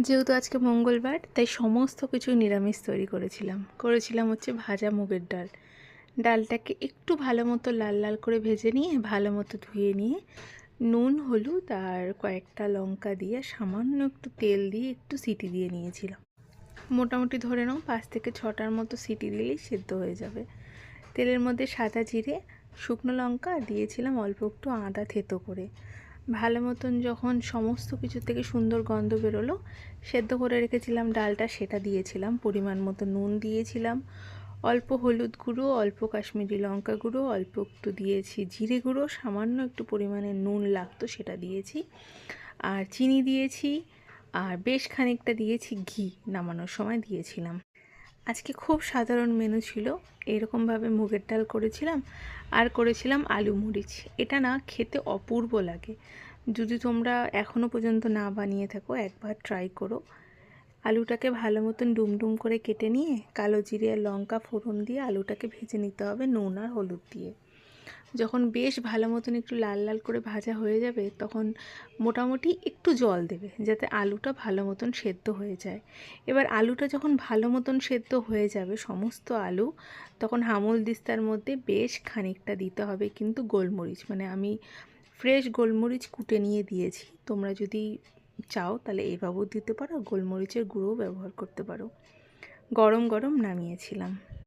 যেহেতু আজকে মঙ্গলবার তাই সমস্ত কিছু নিরামিষ তৈরি করেছিলাম হচ্ছে ভাজা মুগের ডাল। ডালটাকে একটু ভালো মতো লাল লাল করে ভেজে নিয়ে ভালো মতো ধুয়ে নিয়ে নুন হলুদ আর কয়েকটা লঙ্কা দিয়ে সামান্য একটু তেল দিয়ে একটু সিটি দিয়ে নিয়েছিলাম। মোটামুটি ধরে নাও 5 থেকে 6টার মতো সিটি দিলেই সেদ্ধ হয়ে যাবে। তেলের মধ্যে সাদা জিরে, শুকনো লঙ্কা আর দিয়েছিলাম অল্প একটু আদা থেতো করে। ভালো মতন যখন সমস্ত কিছু থেকে সুন্দর গন্ধ বেরোলো, সেদ্ধ করে রেখেছিলাম ডালটা সেটা দিয়েছিলাম। পরিমাণ মতো নুন দিয়েছিলাম, অল্প হলুদ গুঁড়ো, অল্প কাশ্মীরি লঙ্কা গুঁড়ো, অল্প একটু দিয়েছি জিরে গুঁড়ো, সামান্য একটু পরিমাণে নুন লাগতো সেটা দিয়েছি, আর চিনি দিয়েছি, আর বেশ খানিকটা দিয়েছি ঘি, নামানোর সময় দিয়েছিলাম। আজকে খুব সাধারণ মেনু ছিল। এরকমভাবে মুগের ডাল করেছিলাম আর করেছিলাম আলু মরিচ। এটা না খেতে অপূর্ব লাগে। যদি তোমরা এখনও পর্যন্ত না বানিয়ে থাকো একবার ট্রাই করো। আলুটাকে ভালো মতন ডুমডুম করে কেটে নিয়ে কালো জিরে আর লঙ্কা ফোড়ন দিয়ে আলুটাকে ভেজে নিতে হবে নুন আর হলুদ দিয়ে। যখন বেশ ভালো মতন একটু লাল লাল করে ভাজা হয়ে যাবে তখন মোটামুটি একটু জল দেবে যাতে আলুটা ভালো মতন সেদ্ধ হয়ে যায়। এবার আলুটা যখন ভালো মতন সেদ্ধ হয়ে যাবে সমস্ত আলু, তখন হামল দিস্তার মধ্যে বেশ খানিকটা দিতে হবে কিন্তু গোলমরিচ, মানে আমি ফ্রেশ গোলমরিচ কুটে নিয়ে দিয়েছি। তোমরা যদি চাও তাহলে এভাবেও দিতে পারো, গোলমরিচের গুঁড়োও ব্যবহার করতে পারো। গরম গরম নামিয়েছিলাম।